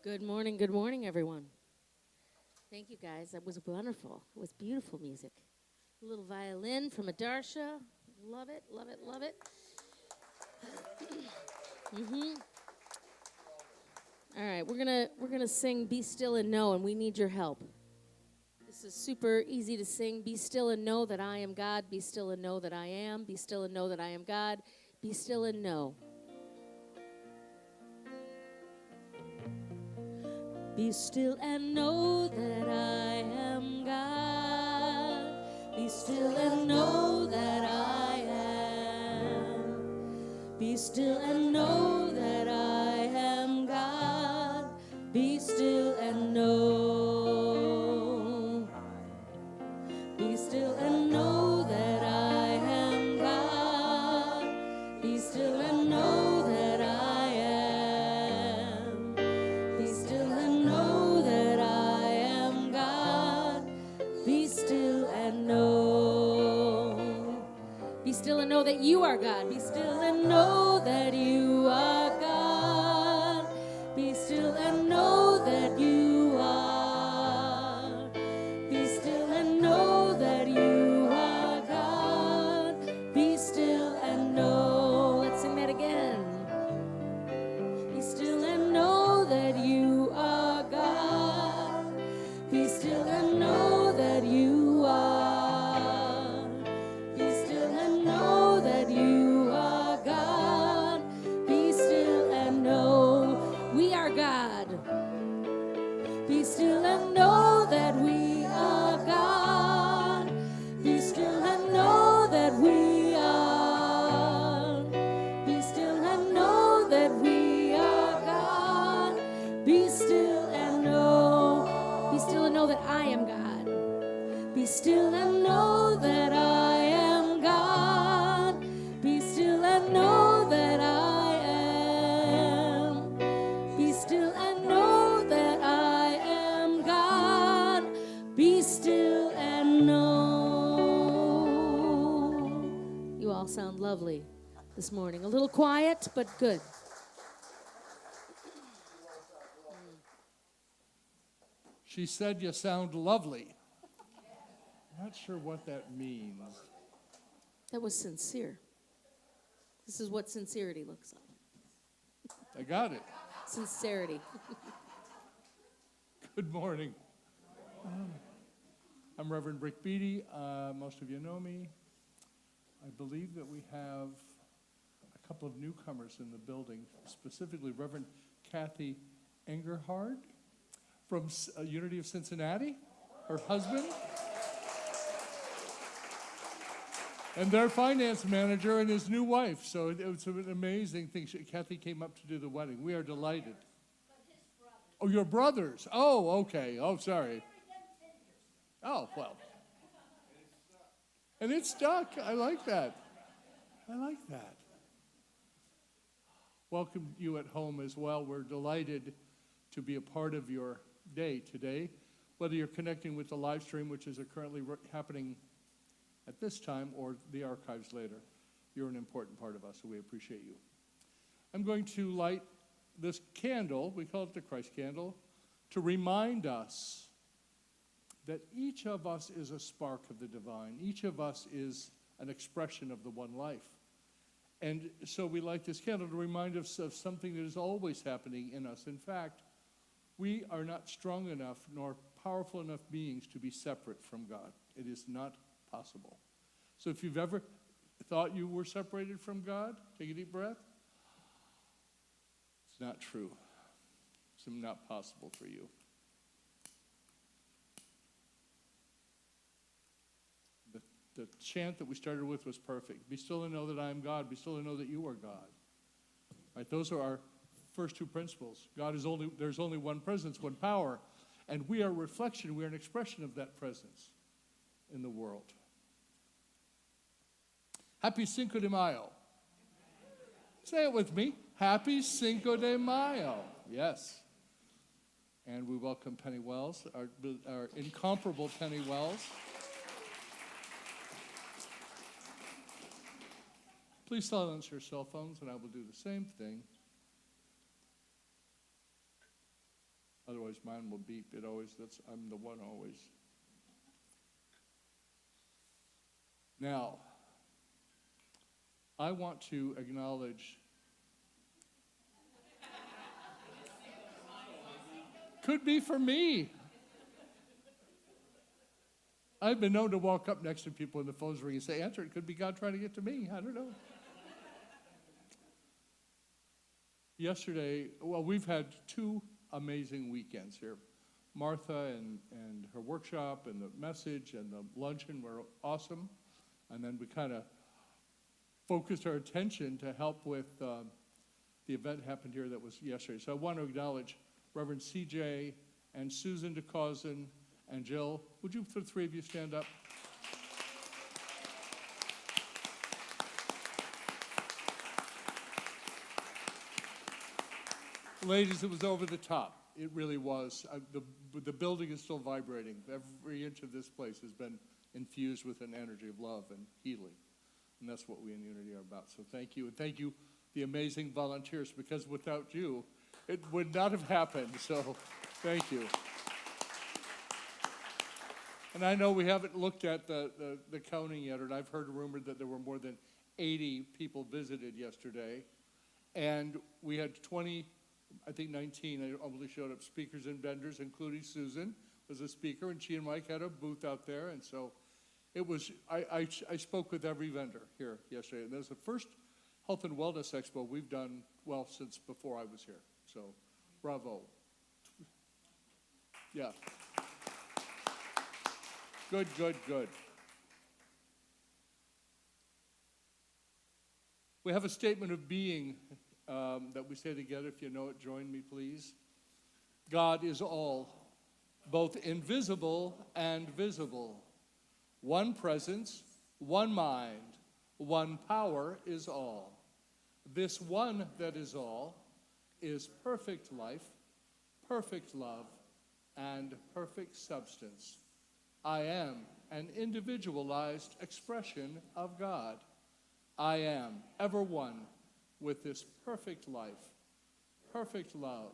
Good morning, everyone. Thank you, guys. That was wonderful. It was beautiful music. A little violin from Adarsha. Love it, love it, love it. All right, we're gonna sing "Be Still and Know," and we need your help. This is super easy to sing. Be still and know that I am God. Be still and know that I am. Be still and know that I am God. Be still and know. Be still and know that I am God. Be still and know that I am. Be still and know that I am God. Be still and know. Be still and know that I am God. Be still and know that I am. Be still and know that I am God. Be still and know. Be still and know that you are God. Be still and know that you are God. Be still and know that you are. Be still and know that you are God. Be still and know. Let's sing that again. Be still and know that you are God. Be still and know that you are. Be still and know that you are God. Be still and know we are God. Be still and know that we are God. Be still and know that we are. Be still and know that we are God. Be still and know. Be still and know that I am God. Be still and know that I am God. Be still and know that I am. Be still and know that I am God. Be still and know. You all sound lovely this morning. A little quiet, but good. She said you sound lovely. Not sure what that means. That was sincere. This is what sincerity looks like. I got it. Sincerity. Good morning. I'm Reverend Rick Beatty. Most of you know me. I believe that we have a couple of newcomers in the building, specifically Reverend Kathy Engerhard from Unity of Cincinnati, her husband, and their finance manager and his new wife. So it was an amazing thing. Kathy came up to do the wedding. We are delighted. Oh, your brothers. Oh, okay. Oh, sorry. Oh, well. And it stuck. I like that. I like that. Welcome you at home as well. We're delighted to be a part of your day today. Whether you're connecting with the live stream, which is currently happening at this time, or the archives later, you're an important part of us, so we appreciate you. I'm going to light this candle, we call it the Christ candle, to remind us that each of us is a spark of the divine. Each of us is an expression of the one life. And so we light this candle to remind us of something that is always happening in us. In fact, we are not strong enough nor powerful enough beings to be separate from God. It is not possible. So if you've ever thought you were separated from God, take a deep breath. It's not true. It's not possible for you. The chant that we started with was perfect. Be still and know that I am God. Be still and know that you are God. Right? Those are our first two principles. There's only one presence, one power. And we are a reflection, we are an expression of that presence in the world. Happy Cinco de Mayo. Say it with me. Happy Cinco de Mayo. Yes. And we welcome Penny Wells, our incomparable Penny Wells. Please silence your cell phones, and I will do the same thing. Otherwise, mine will beep. I'm the one always. Now, I want to acknowledge. Could be for me. I've been known to walk up next to people when the phone's ringing and say, answer it. Could be God trying to get to me. I don't know. Yesterday, we've had 2 amazing weekends here. Martha and her workshop and the message and the luncheon were awesome. And then we kind of focused our attention to help with the event happened here that was yesterday. So I want to acknowledge Reverend CJ and Susan DeCausen and Jill. Would you, for the 3 of you, stand up? Ladies, it was over the top. It really was. The building is still vibrating. Every inch of this place has been infused with an energy of love and healing. And that's what we in Unity are about. So thank you. And thank you, the amazing volunteers, because without you, it would not have happened. So thank you. And I know we haven't looked at the counting yet, and I've heard a rumor that there were more than 80 people visited yesterday. And we had 20, I think 19, I only showed up speakers and vendors, including Susan was a speaker, and she and Mike had a booth out there. And so it was, I spoke with every vendor here yesterday. And that was the first Health and Wellness Expo we've done, well, since before I was here. So, bravo. Yeah. Good, good, good. We have a statement of being that we say together. If you know it, join me, please. God is all, both invisible and visible. One presence, one mind, one power is all. This one that is all is perfect life, perfect love, and perfect substance. I am an individualized expression of God. I am ever one with this perfect life, perfect love,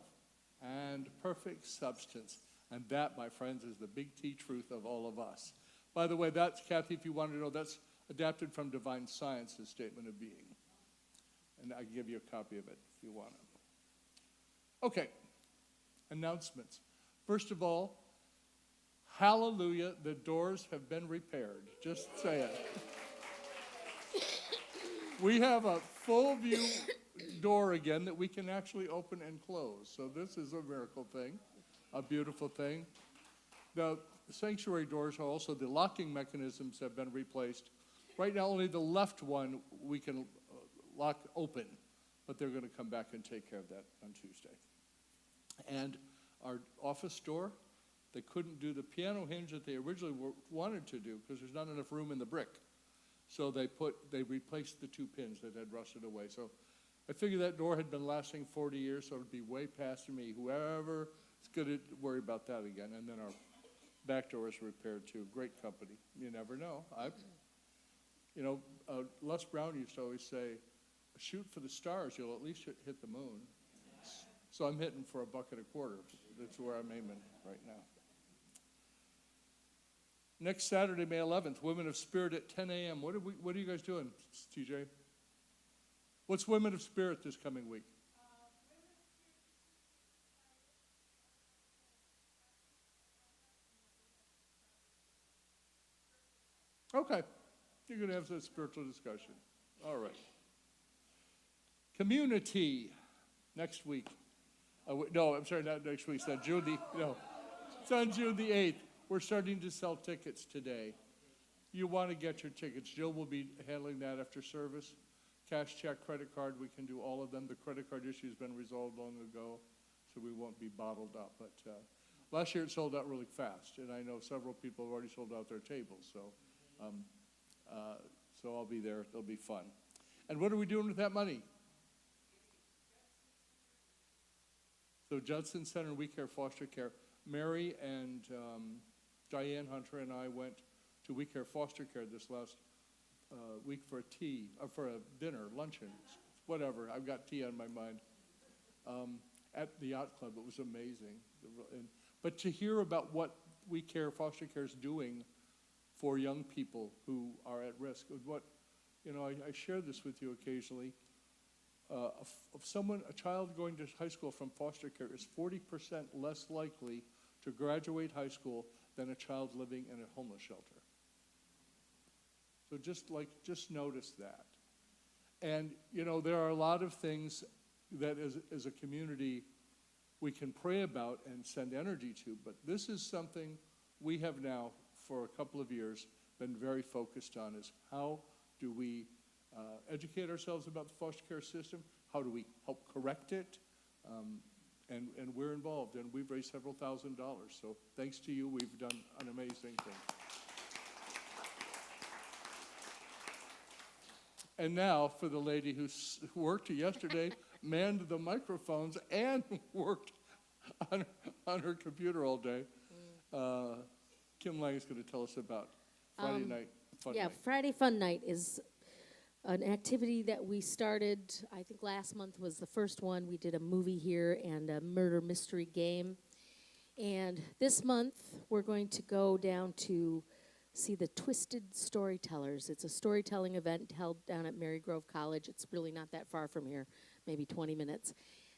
and perfect substance. And that, my friends, is the big T truth of all of us. By the way, that's, Kathy, if you want to know, that's adapted from Divine Science's statement of being. And I can give you a copy of it if you want it. Okay, announcements. First of all, hallelujah, the doors have been repaired. Just say it. We have a full view door again that we can actually open and close. So this is a miracle thing, a beautiful thing. The sanctuary doors are also, the locking mechanisms have been replaced. Right now, only the left one we can lock open, but they're going to come back and take care of that on Tuesday. And our office door, they couldn't do the piano hinge that they originally wanted to do because there's not enough room in the brick. So they replaced the 2 pins that had rusted away. So I figured that door had been lasting 40 years, so it would be way past me. Whoever is going to worry about that again. And then our back door is repaired too. Great company. You never know. Les Brown used to always say, shoot for the stars, you'll at least hit the moon. So I'm hitting for $1.25. That's where I'm aiming right now. Next Saturday, May 11th, Women of Spirit at 10 a.m. What are you guys doing, TJ? What's Women of Spirit this coming week? Okay. You're going to have a spiritual discussion. All right. Community next week. No, I'm sorry, not next week. It's on June it's on June the 8th. We're starting to sell tickets today. You want to get your tickets. Jill will be handling that after service. Cash, check, credit card, we can do all of them. The credit card issue has been resolved long ago, so we won't be bottled up. But last year it sold out really fast, and I know several people have already sold out their tables. So I'll be there. It'll be fun. And what are we doing with that money? So Judson Center We Care Foster Care. Mary and Diane Hunter and I went to We Care Foster Care this last week for a dinner, luncheon, whatever. I've got tea on my mind. At the Yacht Club, it was amazing. But to hear about what foster care is doing for young people who are at risk. I share this with you occasionally. A child going to high school from foster care is 40% less likely to graduate high school than a child living in a homeless shelter. So just notice that. And, there are a lot of things that as a community we can pray about and send energy to, but this is something we have now, for a couple of years, been very focused on, is how do we educate ourselves about the foster care system? How do we help correct it? And we're involved, and we've raised several $1,000s. So thanks to you, we've done an amazing thing. And now for the lady who worked yesterday, manned the microphones, and worked on her computer all day. Kim Lang is going to tell us about Friday night fun night. Friday Fun Night is an activity that we started, I think last month was the first one. We did a movie here and a murder mystery game. And this month, we're going to go down to see the Twisted Storytellers. It's a storytelling event held down at Mary Grove College. It's really not that far from here, maybe 20 minutes.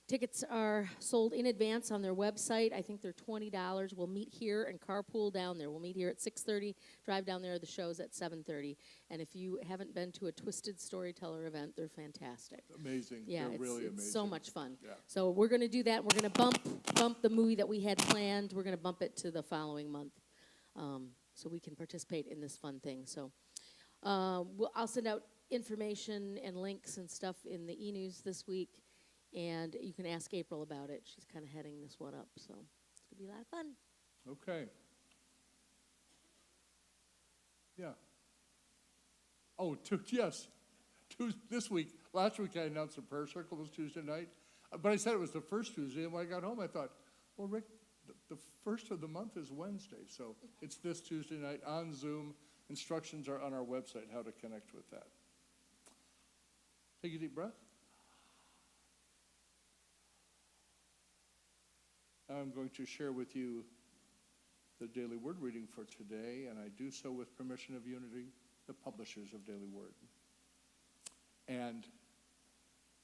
Tickets are sold in advance on their website. I think they're $20. We'll meet here and carpool down there. We'll meet here at 6:30, drive down there. The show's at 7:30. And if you haven't been to a Twisted Storyteller event, they're fantastic. Amazing. Yeah, they're really amazing. It's so much fun. Yeah. So we're going to do that. We're going to bump the movie that we had planned. We're going to bump it to the following month, so we can participate in this fun thing. So I'll send out information and links and stuff in the e-news this week. And you can ask April about it. She's kind of heading this one up, so it's going to be a lot of fun. Okay. Yeah. Oh, this week. Last week I announced the prayer circle was Tuesday night, but I said it was the first Tuesday, and when I got home I thought, well, Rick, the first of the month is Wednesday, so it's this Tuesday night on Zoom. Instructions are on our website how to connect with that. Take a deep breath. I'm going to share with you the Daily Word reading for today, and I do so with permission of Unity, the publishers of Daily Word. And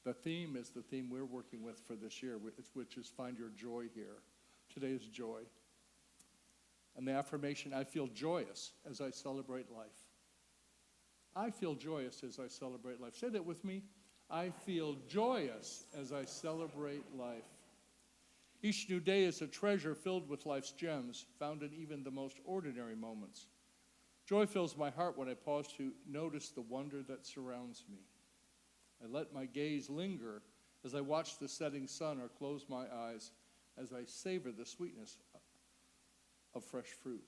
the theme is the theme we're working with for this year, which is Find Your Joy Here. Today is joy. And the affirmation, I feel joyous as I celebrate life. I feel joyous as I celebrate life. Say that with me. I feel joyous as I celebrate life. Each new day is a treasure filled with life's gems, found in even the most ordinary moments. Joy fills my heart when I pause to notice the wonder that surrounds me. I let my gaze linger as I watch the setting sun or close my eyes as I savor the sweetness of fresh fruit.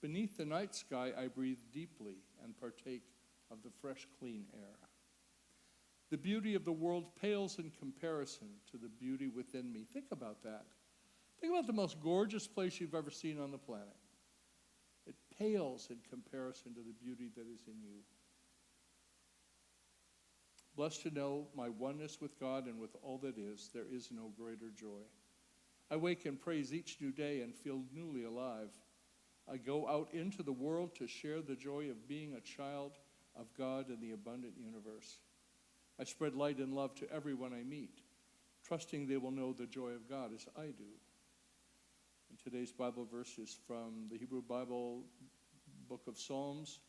Beneath the night sky, I breathe deeply and partake of the fresh, clean air. The beauty of the world pales in comparison to the beauty within me. Think about that. Think about the most gorgeous place you've ever seen on the planet. It pales in comparison to the beauty that is in you. Blessed to know my oneness with God and with all that is, there is no greater joy. I wake and praise each new day and feel newly alive. I go out into the world to share the joy of being a child of God in the abundant universe. I spread light and love to everyone I meet, trusting they will know the joy of God as I do. And today's Bible verse is from the Hebrew Bible book of Psalms,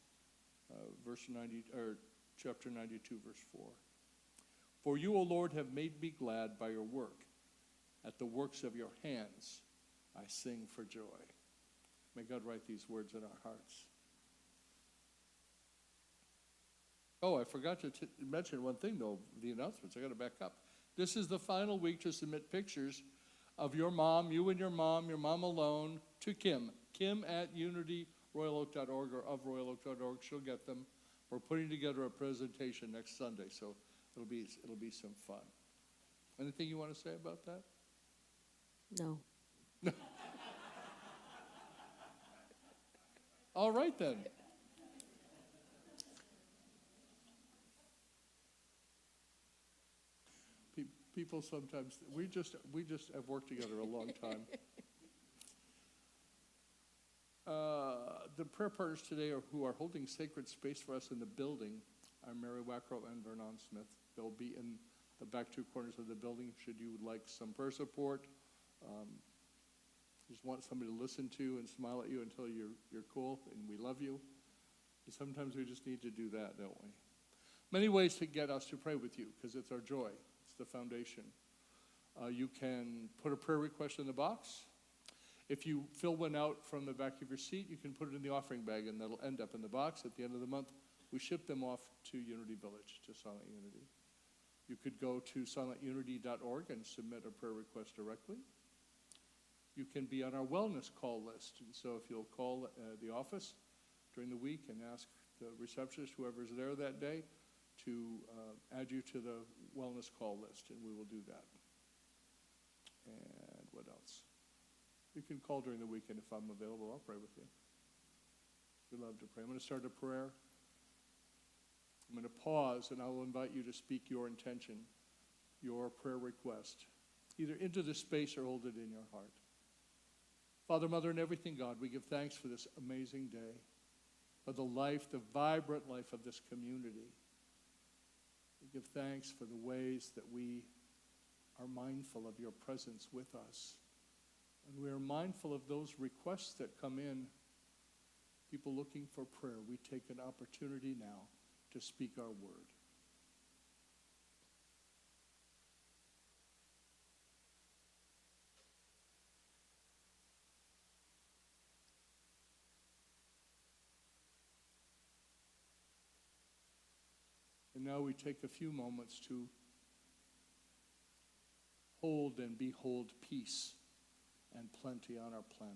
chapter 92, verse 4. For you, O Lord, have made me glad by your work. At the works of your hands, I sing for joy. May God write these words in our hearts. Oh, I forgot to mention one thing, though, the announcements. I got to back up. This is the final week to submit pictures of your mom, you and your mom alone, to Kim. Kim at unityroyaloak.org or of royaloak.org. She'll get them. We're putting together a presentation next Sunday, so it'll be some fun. Anything you want to say about that? No. All right, then. People sometimes, we just have worked together a long time. The prayer partners today who are holding sacred space for us in the building are Mary Wackrow and Vernon Smith. They'll be in the back two corners of the building should you would like some prayer support. Just want somebody to listen to and smile at you until you're cool and we love you. And sometimes we just need to do that, don't we? Many ways to get us to pray with you because it's our joy. It's the foundation. You can put a prayer request in the box. If you fill one out from the back of your seat, you can put it in the offering bag and that'll end up in the box. At the end of the month, we ship them off to Unity Village, to Silent Unity. You could go to silentunity.org and submit a prayer request directly. You can be on our wellness call list. And so if you'll call the office during the week and ask the receptionist, whoever's there that day, to add you to the wellness call list, and we will do that. And what else? You can call during the weekend if I'm available. I'll pray with you. We love to pray. I'm going to start a prayer. I'm going to pause, and I will invite you to speak your intention, your prayer request, either into the space or hold it in your heart. Father, Mother, and everything, God, we give thanks for this amazing day, for the life, the vibrant life of this community. We give thanks for the ways that we are mindful of your presence with us. And we are mindful of those requests that come in, people looking for prayer. We take an opportunity now to speak our word. And now we take a few moments to hold and behold peace and plenty on our planet.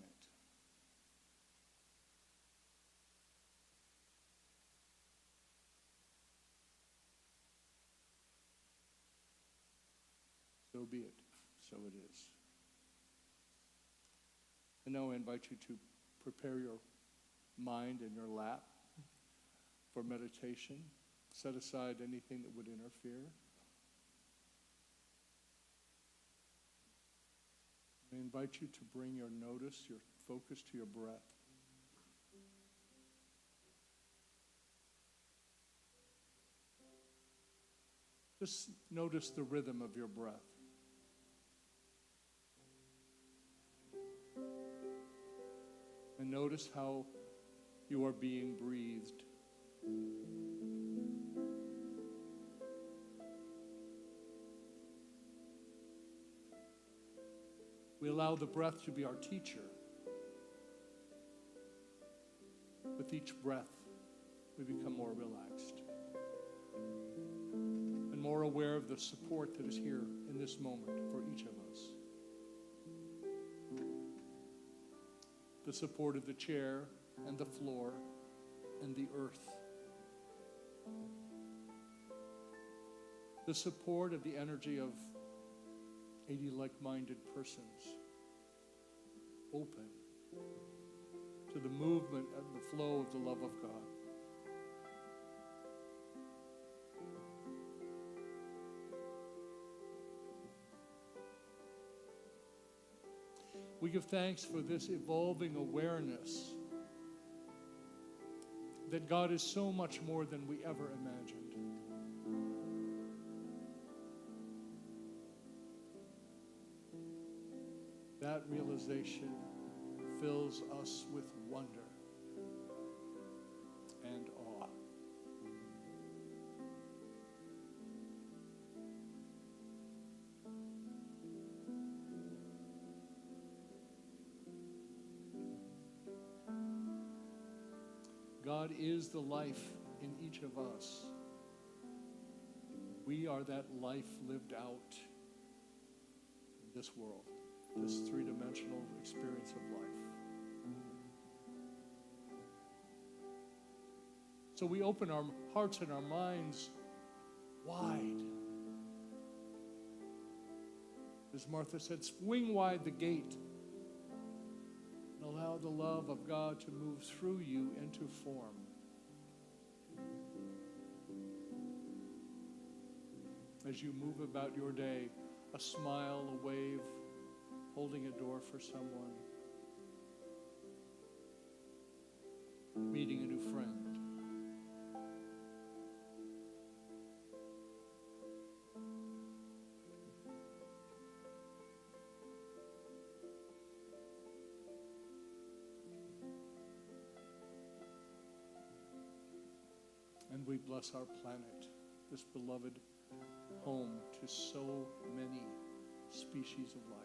So be it. So it is. And now I invite you to prepare your mind and your lap for meditation. Set aside anything that would interfere. I invite you to bring your notice, your focus to your breath. Just notice the rhythm of your breath. And notice how you are being breathed. We allow the breath to be our teacher. With each breath, we become more relaxed and more aware of the support that is here in this moment for each of us. The support of the chair and the floor and the earth. The support of the energy of 80 like-minded persons, open to the movement and the flow of the love of God. We give thanks for this evolving awareness that God is so much more than we ever imagined. That realization fills us with wonder and awe. God is the life in each of us. We are that life lived out in this world. This three-dimensional experience of life. So we open our hearts and our minds wide. As Martha said, swing wide the gate and allow the love of God to move through you into form. As you move about your day, a smile, a wave, holding a door for someone. meeting a new friend. And we bless our planet, this beloved home to so many species of life.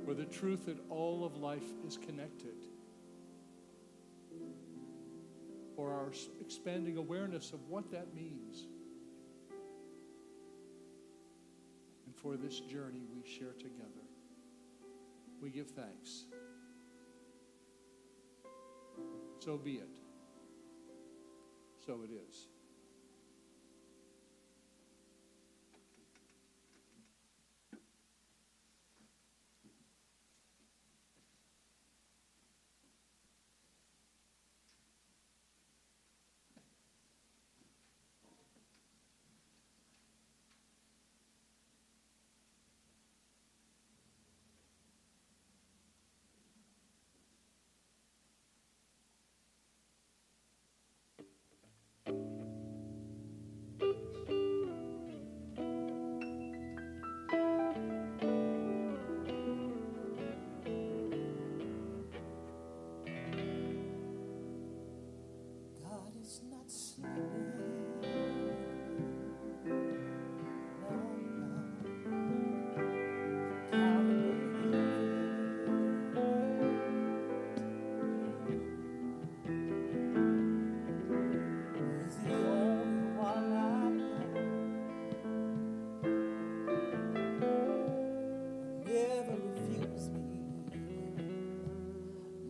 For the truth that all of life is connected, for our expanding awareness of what that means, and for this journey we share together. We give thanks. So be it. So it is.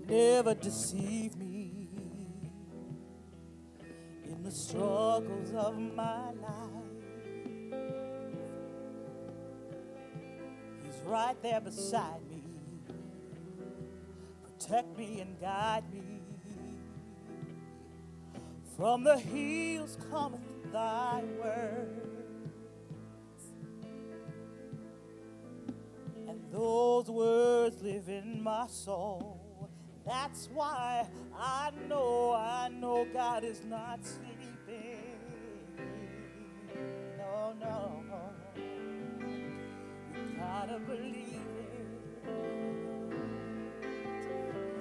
Never deceive me in the struggles of my life. He's right there beside me, protect me and guide me. From the hills cometh thy word, and those words live in my soul. That's why I know God is not sleeping. No, no. You gotta believe it.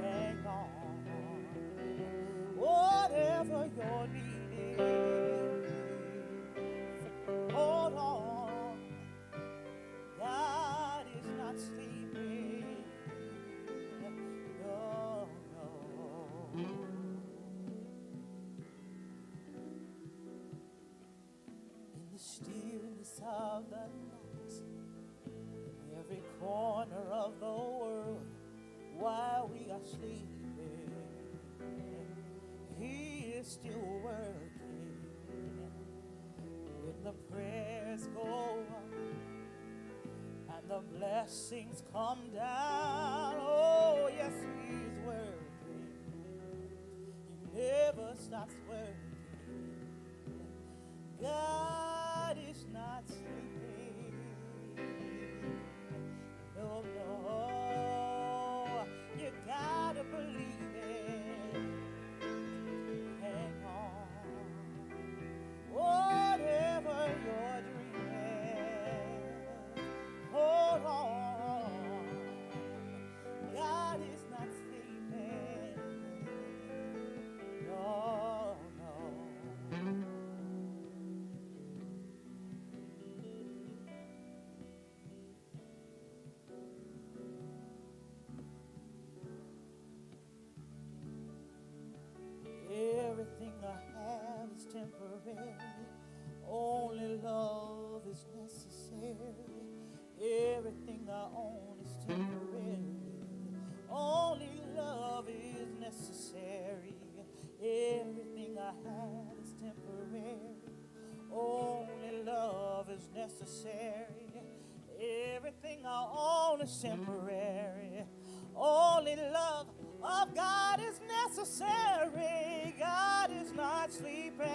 Hang on. Whatever you're needing, hold on. God is not sleeping. In the stillness of the night, in every corner of the world, while we are sleeping, He is still working. When the prayers go up and the blessings come down, oh yes, He's working. He never stops working. God is not sleeping. No, no. You gotta believe it. Hang on. Whatever you're dreaming, hold on. God is not sleeping. No, no. necessary. Everything I own is temporary. Only love of God is necessary. God is not sleeping.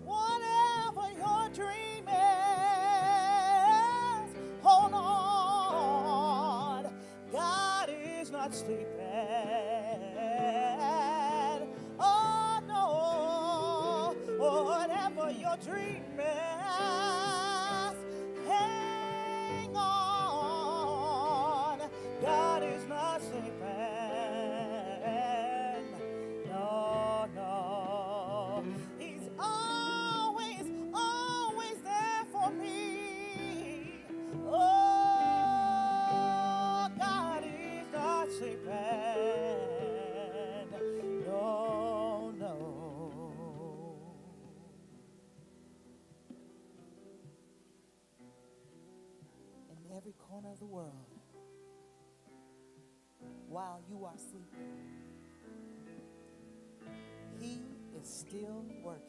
Whatever your dream is, hold on. God is not sleeping. Oh no, whatever your dream is, hang on. God is not sleeping. No, no. He's always, always there for me. Oh, God is not sleeping. No, no. In every corner of the world, while you are sleeping, He is still working.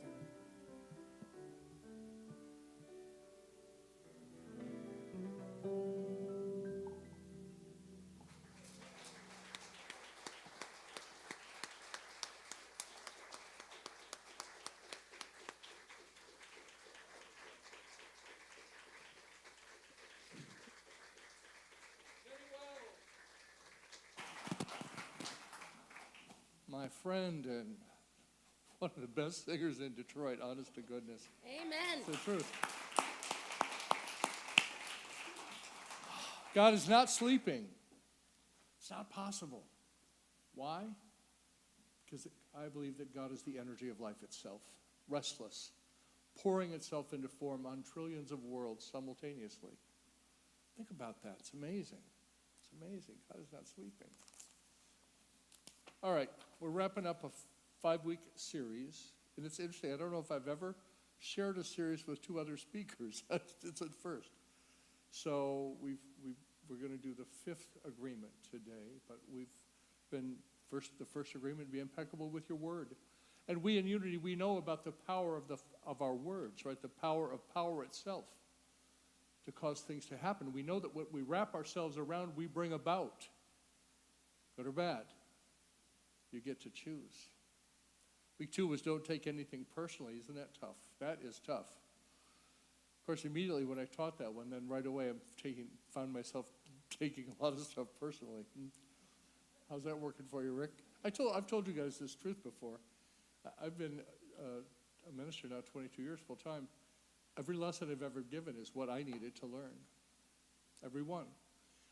My friend and one of the best singers in Detroit, honest to goodness. Amen. It's the truth. God is not sleeping. It's not possible. Why? Because I believe that God is the energy of life itself, restless, pouring itself into form on trillions of worlds simultaneously. Think about that. It's amazing. It's amazing. God is not sleeping. All right, we're wrapping up a 5-week series, and it's interesting. I don't know if I've ever shared a series with 2 other speakers. It's at first. So we're going to do the 5th agreement today, but the first agreement, be impeccable with your word. And we in Unity, we know about the power of our words, right? The power of power itself to cause things to happen. We know that what we wrap ourselves around, we bring about, good or bad. You get to choose. Week 2 was don't take anything personally. Isn't that tough? That is tough. Of course, immediately when I taught that one, then right away found myself taking a lot of stuff personally. How's that working for you, Rick? I've told you guys this truth before. I've been a minister now 22 years full time. Every lesson I've ever given is what I needed to learn. Every one.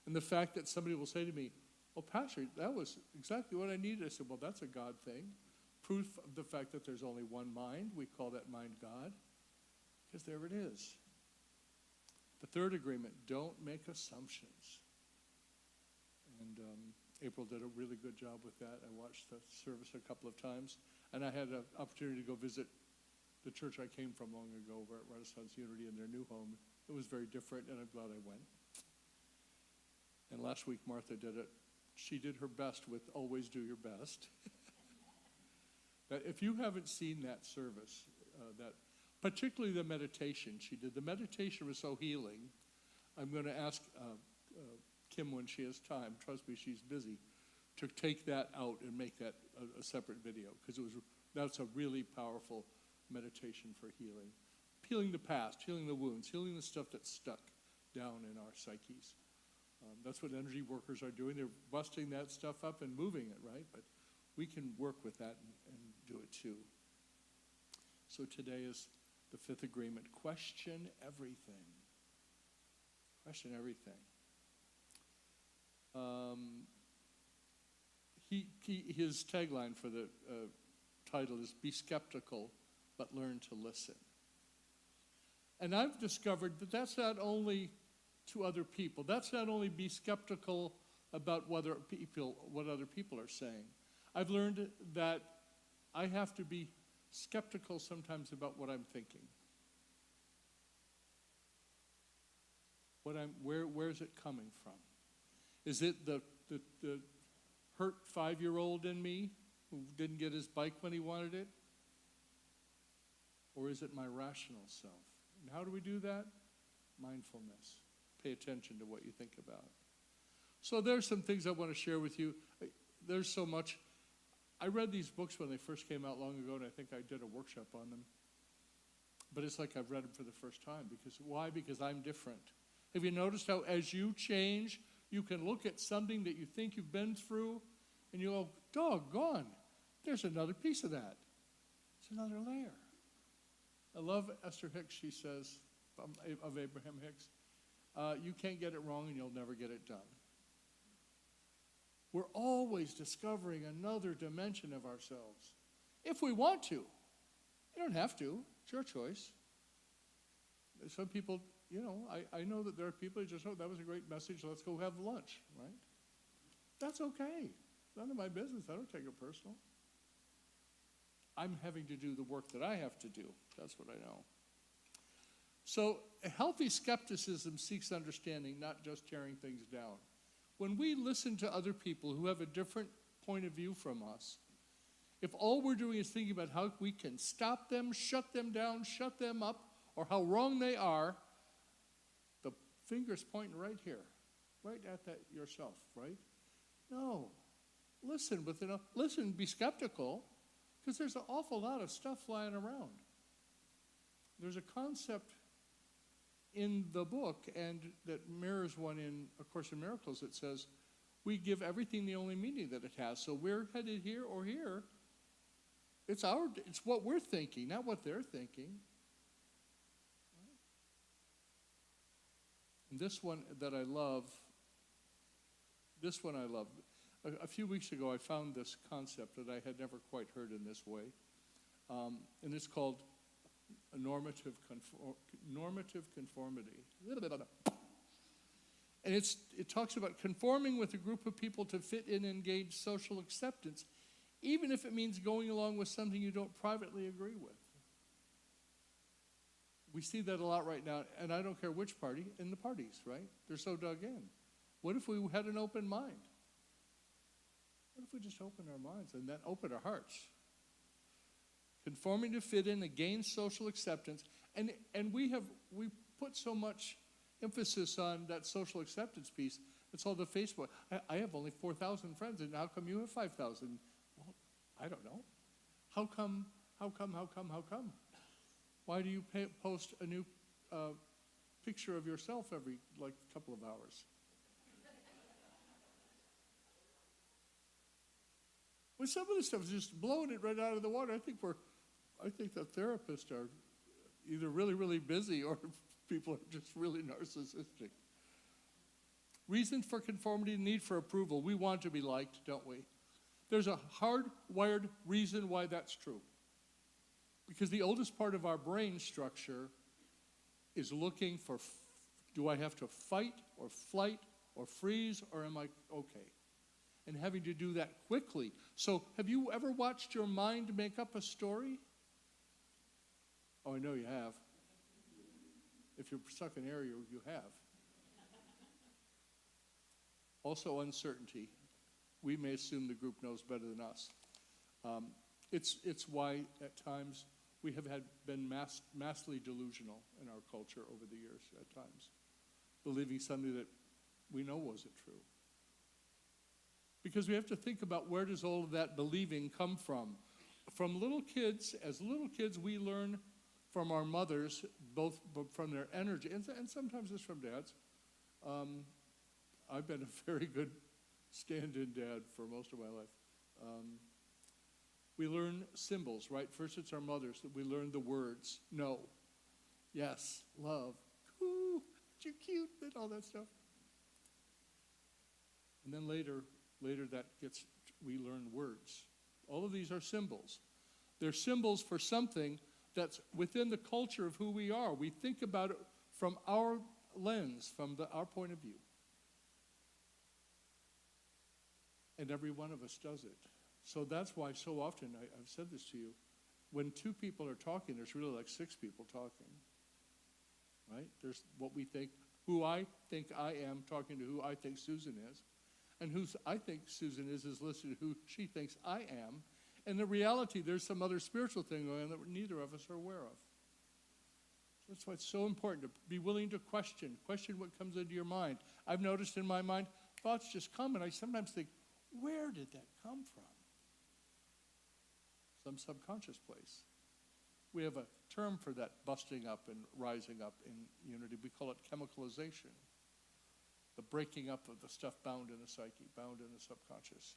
And the fact that somebody will say to me, "Well, Pastor, that was exactly what I needed." I said, "Well, that's a God thing." Proof of the fact that there's only one mind. We call that mind God. Because there it is. The 3rd agreement, don't make assumptions. And April did a really good job with that. I watched the service a couple of times. And I had an opportunity to go visit the church I came from long ago over at Renaissance Unity in their new home. It was very different, and I'm glad I went. And last week, Martha did it. She did her best with always do your best. But if you haven't seen that service, particularly the meditation she did, the meditation was so healing. I'm going to ask Kim when she has time, trust me, she's busy, to take that out and make that a separate video, because that's a really powerful meditation for healing. Healing the past, healing the wounds, healing the stuff that's stuck down in our psyches. That's what energy workers are doing. They're busting that stuff up and moving it, right? But we can work with that and do it too. So today is the 5th agreement. Question everything. Question everything. His tagline for the title is "Be skeptical, but learn to listen." And I've discovered that that's not only to other people. That's not only be skeptical about what other people are saying. I've learned that I have to be skeptical sometimes about what I'm thinking. Where's it coming from? Is it the hurt 5-year-old in me who didn't get his bike when he wanted it? Or is it my rational self? And how do we do that? Mindfulness. Pay attention to what you think about. So there's some things I want to share with you. There's so much. I read these books when they first came out long ago, and I think I did a workshop on them. But it's like I've read them for the first time. Why? Because I'm different. Have you noticed how as you change, you can look at something that you think you've been through, and you go, doggone, there's another piece of that. It's another layer. I love Esther Hicks. She says, of Abraham Hicks, you can't get it wrong and you'll never get it done. We're always discovering another dimension of ourselves. If we want to. You don't have to. It's your choice. Some people, I know that there are people who just, that was a great message, let's go have lunch, right? That's okay. None of my business. I don't take it personal. I'm having to do the work that I have to do. That's what I know. So a healthy skepticism seeks understanding, not just tearing things down. When we listen to other people who have a different point of view from us, if all we're doing is thinking about how we can stop them, shut them down, shut them up, or how wrong they are, the finger's pointing right here, right at that yourself, right? No. Listen, be skeptical, because there's an awful lot of stuff flying around. There's a concept in the book, and that mirrors one in A Course in Miracles, that says, we give everything the only meaning that it has. So we're headed here or here. It's what we're thinking, not what they're thinking. And this one I love. A few weeks ago, I found this concept that I had never quite heard in this way. And it's called normative conformity. And it talks about conforming with a group of people to fit in and gauge social acceptance, even if it means going along with something you don't privately agree with. We see that a lot right now, and I don't care which party, in the parties, right? They're so dug in. What if we had an open mind? What if we just open our minds and then open our hearts? Conforming to fit in and gain social acceptance. And we put so much emphasis on that social acceptance piece. It's all the Facebook. I have only 4,000 friends, and how come you have 5,000? Well, I don't know. How come? Why do you post a new picture of yourself every couple of hours? Well, some of the stuff is just blowing it right out of the water. I think the therapists are either really, really busy or people are just really narcissistic. Reason for conformity, need for approval. We want to be liked, don't we? There's a hardwired reason why that's true. Because the oldest part of our brain structure is looking for, do I have to fight or flight or freeze, or am I okay? And having to do that quickly. So have you ever watched your mind make up a story? Oh, I know you have. If you're stuck in an area, you have. Also, uncertainty. We may assume the group knows better than us. It's why at times we have been massively delusional in our culture over the years at times, believing something that we know wasn't true. Because we have to think about, where does all of that believing come from? From little kids, as little kids, we learn from our mothers, both from their energy, and sometimes it's from dads. I've been a very good stand-in dad for most of my life. We learn symbols, right? First it's our mothers that we learn the words. No, yes, love, ooh, you're cute, and all that stuff. And then later we learn words. All of these are symbols. They're symbols for something, that's within the culture of who we are. We think about it from our lens, from our point of view. And every one of us does it. So that's why so often, I've said this to you, when two people are talking, there's really like six people talking, right? There's what we think, who I think I am talking to who I think Susan is, and who I think Susan is listening to who she thinks I am. And in reality, there's some other spiritual thing going on that neither of us are aware of. That's why it's so important to be willing to question what comes into your mind. I've noticed in my mind, thoughts just come, and I sometimes think, where did that come from? Some subconscious place. We have a term for that busting up and rising up in unity. We call it chemicalization. The breaking up of the stuff bound in the psyche, bound in the subconscious.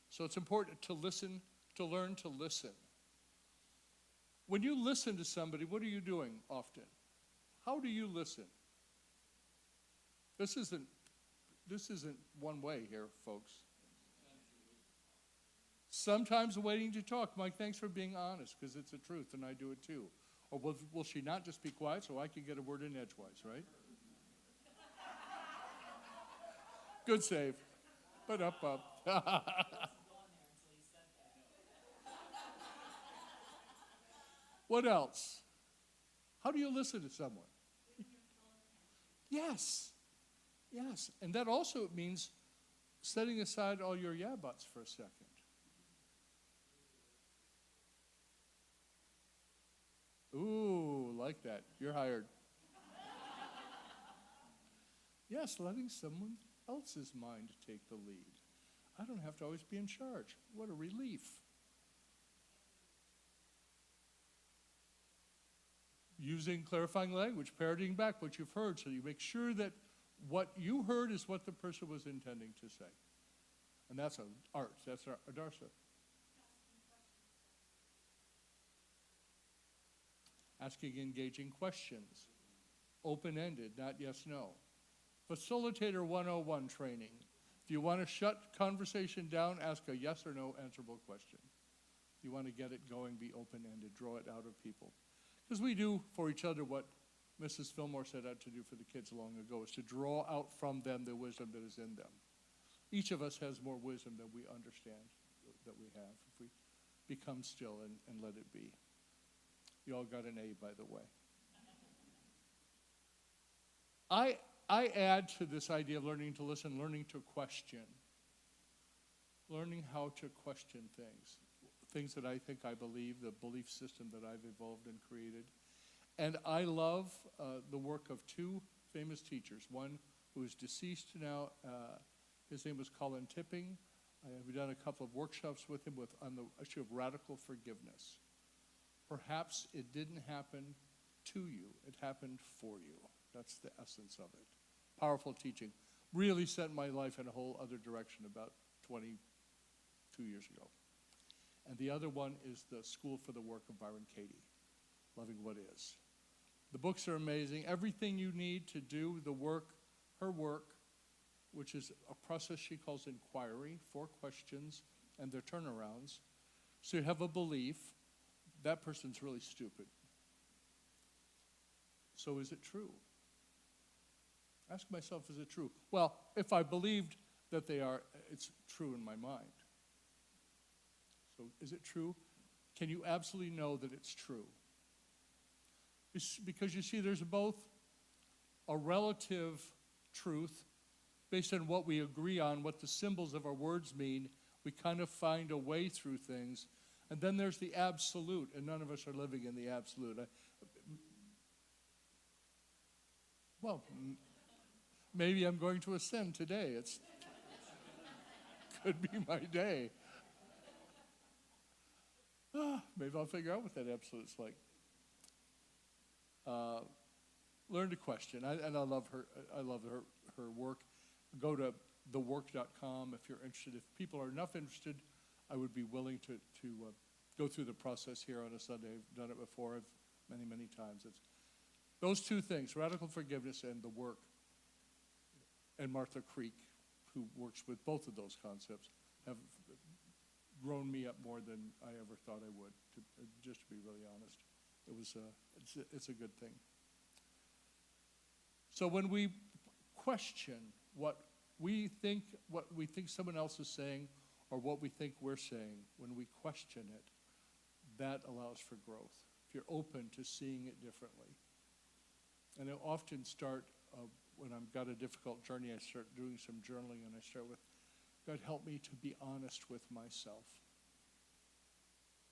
So it's important to listen, to learn to listen. When you listen to somebody, what are you doing often? How do you listen? This isn't one way here, folks. Sometimes waiting to talk. Mike, thanks for being honest, because it's the truth, and I do it too. Or will she not just be quiet so I can get a word in edgewise, right? Good save. But up. What else? How do you listen to someone? Yes. Yes. And that also means setting aside all your yeah buts for a second. Ooh, like that. You're hired. Yes, letting someone else's mind take the lead. I don't have to always be in charge. What a relief. Using clarifying language, parroting back what you've heard so you make sure that what you heard is what the person was intending to say. And that's an art. That's our Adarsa. Asking engaging questions. Open-ended, not yes, no. Facilitator 101 training. If you want to shut conversation down, ask a yes or no answerable question. If you want to get it going, be open-ended. Draw it out of people. Because we do for each other what Mrs. Fillmore set out to do for the kids long ago, is to draw out from them the wisdom that is in them. Each of us has more wisdom than we understand that we have if we become still and let it be. You all got an A, by the way. I add to this idea of learning to listen, learning to question. Learning how to question things that I think I believe, the belief system that I've evolved and created. And I love the work of two famous teachers. One who is deceased now, his name was Colin Tipping. I have done a couple of workshops with him on the issue of radical forgiveness. Perhaps it didn't happen to you, it happened for you. That's the essence of it. Powerful teaching. Really sent my life in a whole other direction about 22 years ago. And the other one is the School for the Work of Byron Katie, Loving What Is. The books are amazing. Everything you need to do the work, her work, which is a process she calls inquiry, 4 questions and their turnarounds. So you have a belief, that person's really stupid. So is it true? Ask myself, is it true? Well, if I believed that they are, it's true in my mind. So is it true? Can you absolutely know that it's true? Because you see, there's both a relative truth based on what we agree on, what the symbols of our words mean. We kind of find a way through things. And then there's the absolute, and none of us are living in the absolute. Maybe I'm going to ascend today. It's could be my day. Maybe I'll figure out what that absolute's like. Learn to question, and I love her. I love her work. Go to thework.com if you're interested. If people are enough interested, I would be willing to go through the process here on a Sunday. I've done it before, many times. It's those two things: radical forgiveness and the work. And Martha Creek, who works with both of those concepts, have grown me up more than I ever thought I would, just to be really honest. It's a good thing. So when we question what we think someone else is saying, or what we think we're saying, when we question it, that allows for growth. If you're open to seeing it differently. And I often start, when I've got a difficult journey, I start doing some journaling, and I start with, God, help me to be honest with myself.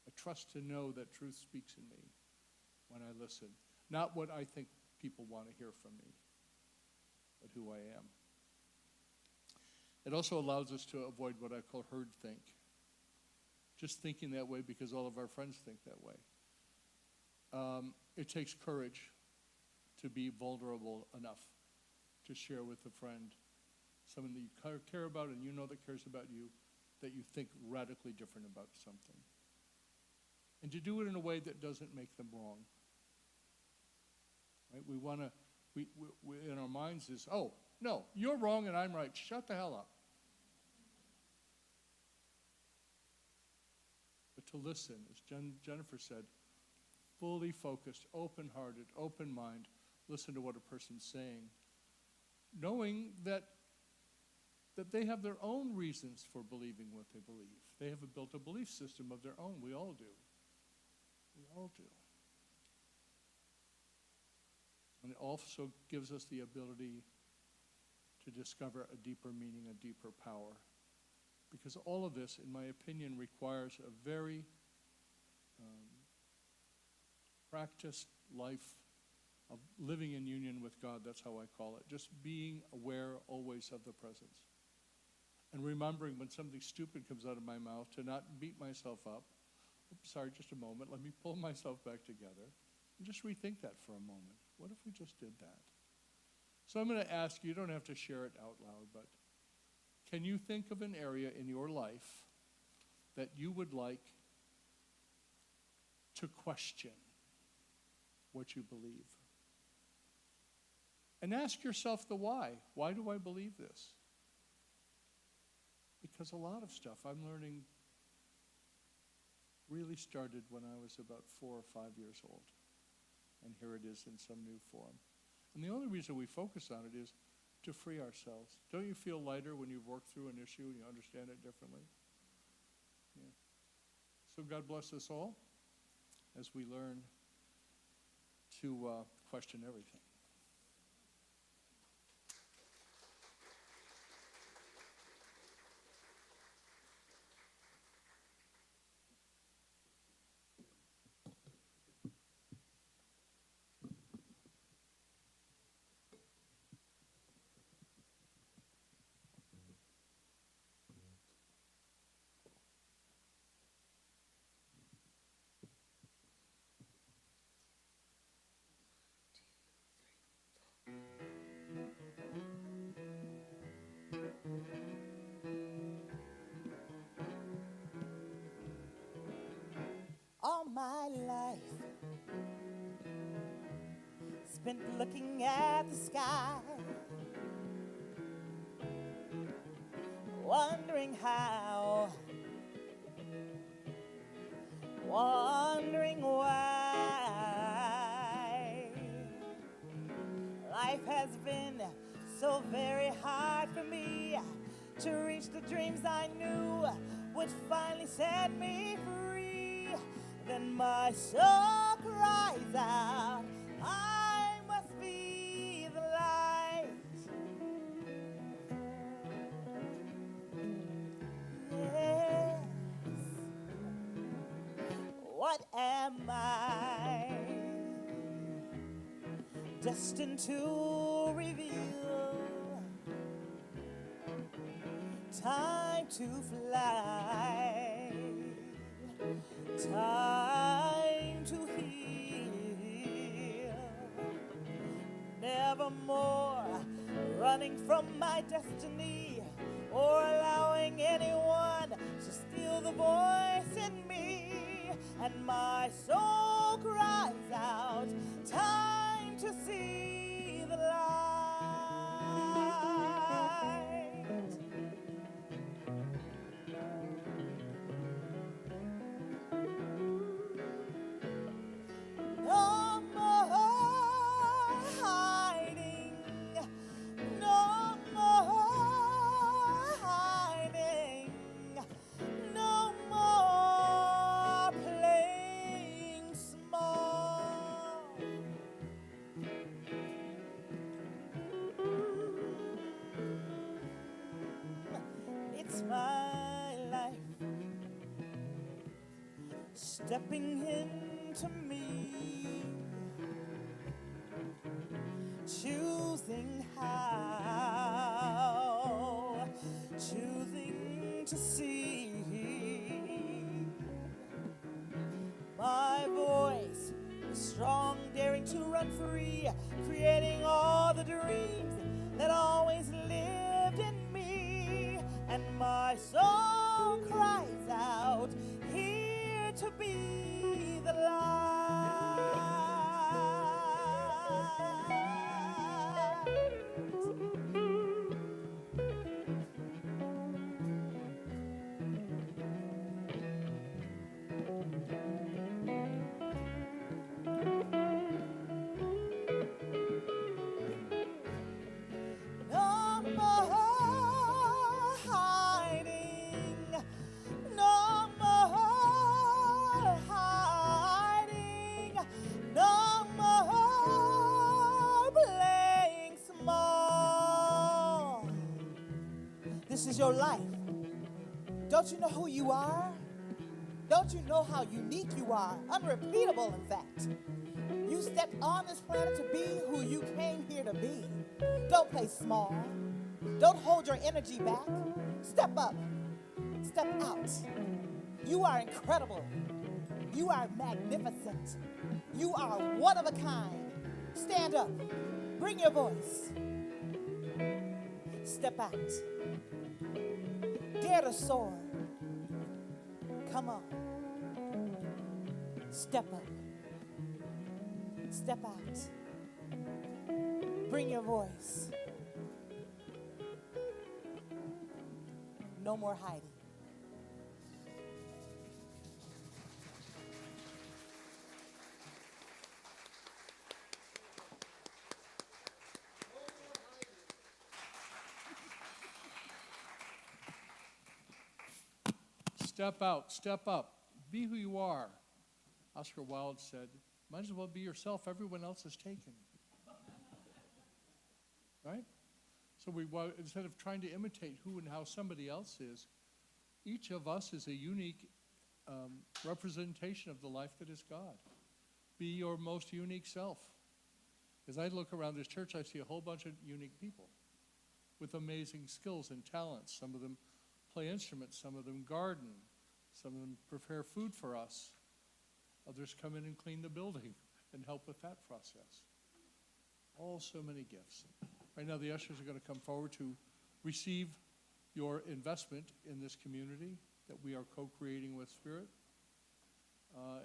I trust to know that truth speaks in me when I listen. Not what I think people want to hear from me, but who I am. It also allows us to avoid what I call herd think. Just thinking that way because all of our friends think that way. It takes courage to be vulnerable enough to share with a friend someone that you care about and you know that cares about you, that you think radically different about something. And to do it in a way that doesn't make them wrong. Right? We want to, we in our minds is, oh, no, you're wrong and I'm right. Shut the hell up. But to listen, as Jennifer said, fully focused, open-hearted, open mind, listen to what a person's saying, knowing that they have their own reasons for believing what they believe. They have built a belief system of their own. We all do. We all do. And it also gives us the ability to discover a deeper meaning, a deeper power. Because all of this, in my opinion, requires a very practiced life of living in union with God. That's how I call it. Just being aware always of the presence. And remembering when something stupid comes out of my mouth to not beat myself up. Oops, sorry, just a moment. Let me pull myself back together. And just rethink that for a moment. What if we just did that? So I'm going to ask you, you don't have to share it out loud, but can you think of an area in your life that you would like to question what you believe? And ask yourself the why. Why do I believe this? Because a lot of stuff I'm learning really started when I was about 4 or 5 years old. And here it is in some new form. And the only reason we focus on it is to free ourselves. Don't you feel lighter when you've worked through an issue and you understand it differently? Yeah. So God bless us all as we learn to question everything. All my life spent looking at the sky, wondering how, wondering why. Life has been so very hard for me to reach the dreams I knew would finally set me free. Then my soul cries out, I must be the light. Yes. What am I destined to reveal? Time to fly, time to heal. Nevermore running from my destiny or allowing anyone to steal the voice in me. And my soul cries out, time to see the light. stepping into me, choosing how, choosing to see my voice is strong, daring to run free, creating all the dreams that always lived in me, and my soul cries out, here to be the light. No more hiding, no more hiding, no more playing small. This is your life. Don't you know who you are? Don't you know how unique you are? Unrepeatable, in fact. You stepped on this planet to be who you came here to be. Don't play small. Don't hold your energy back. Step up. Step out. You are incredible. You are magnificent. You are one of a kind. Stand up. Bring your voice. Step out. Dare to soar. Come on. Step up. Step out. Bring your voice. No more hiding. Step out, step up, be who you are. Oscar Wilde said, might as well be yourself, everyone else is taken. Right? So instead of trying to imitate who and how somebody else is, each of us is a unique representation of the life that is God. Be your most unique self. As I look around this church, I see a whole bunch of unique people with amazing skills and talents. Some of them play instruments, some of them garden, some of them prepare food for us. Others come in and clean the building and help with that process. All so many gifts. Right now the ushers are going to come forward to receive your investment in this community that we are co-creating with Spirit.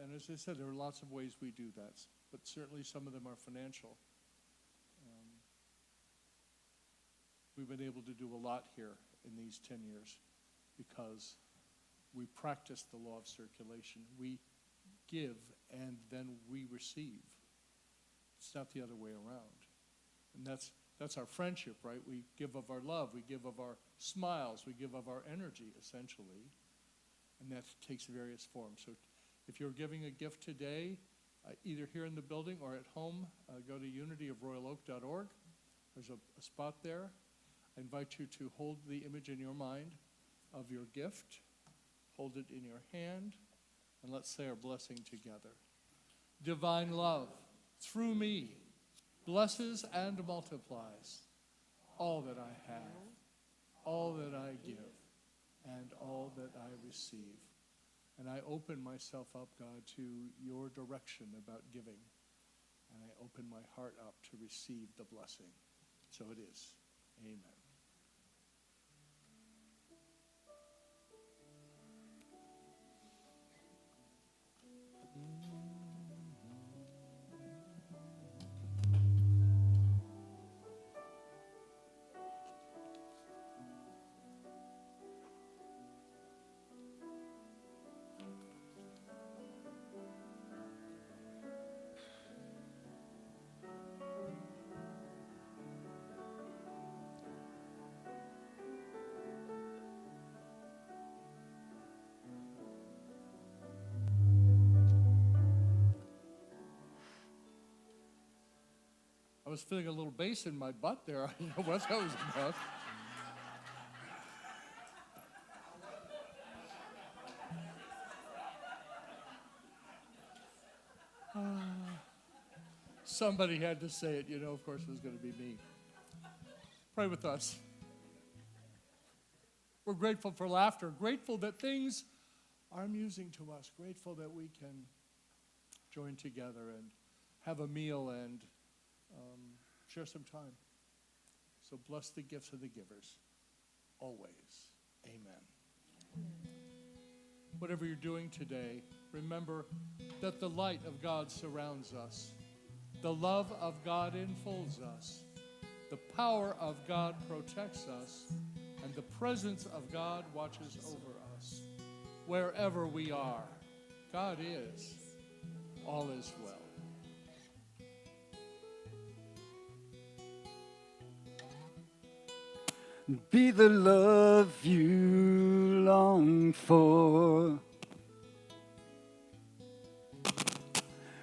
And as I said, there are lots of ways we do that, but certainly some of them are financial. We've been able to do a lot here in these 10 years because we practice the law of circulation. We give and then we receive. It's not the other way around. And that's our friendship, right? We give of our love, we give of our smiles, we give of our energy, essentially. And that takes various forms. So if you're giving a gift today, either here in the building or at home, go to unityofroyaloak.org. There's a spot there. I invite you to hold the image in your mind of your gift. Hold it in your hand, and let's say our blessing together. Divine love, through me, blesses and multiplies all that I have, all that I give, and all that I receive. And I open myself up, God, to your direction about giving. And I open my heart up to receive the blessing. So it is. Amen. I was feeling a little bass in my butt there. I don't know what that was about. Somebody had to say it. Of course, it was going to be me. Pray with us. We're grateful for laughter, grateful that things are amusing to us, grateful that we can join together and have a meal and share some time. So bless the gifts of the givers, always. Amen. Whatever you're doing today, remember that the light of God surrounds us. The love of God enfolds us. The power of God protects us. And the presence of God watches over us. Wherever we are, God is. All is well. Be the love you long for,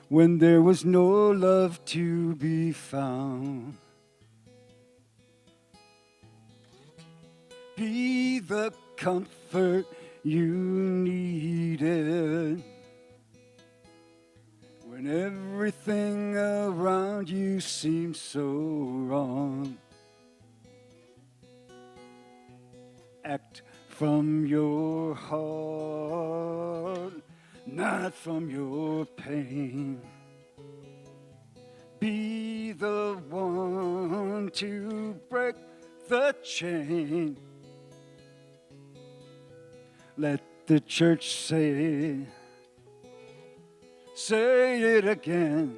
when there was no love to be found. Be the comfort you needed, when everything around you seemed so wrong. Act from your heart, not from your pain. Be the one to break the chain. Let the church say it again.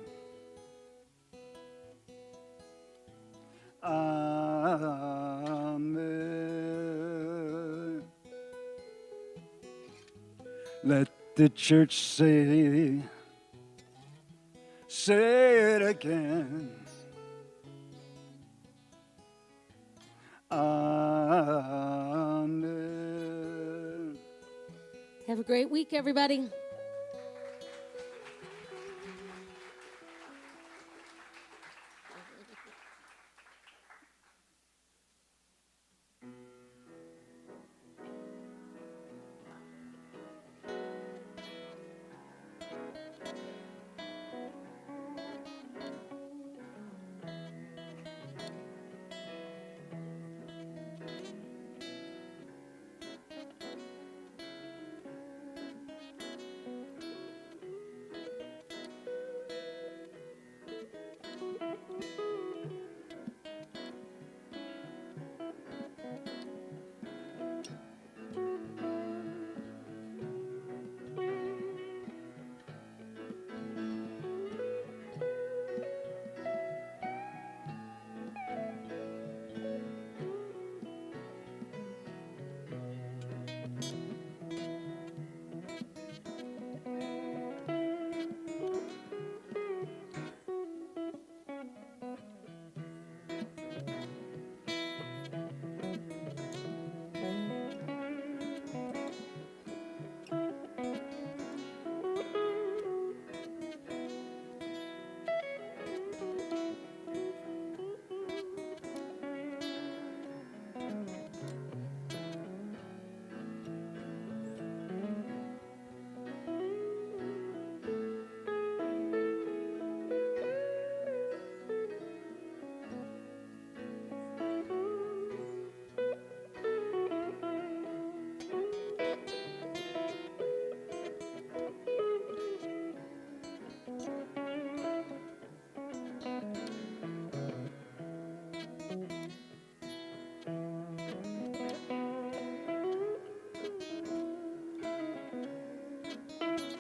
Amen. Let the church say it again. Amen. Have a great week, everybody.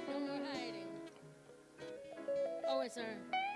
No more hiding. Oh, it's our...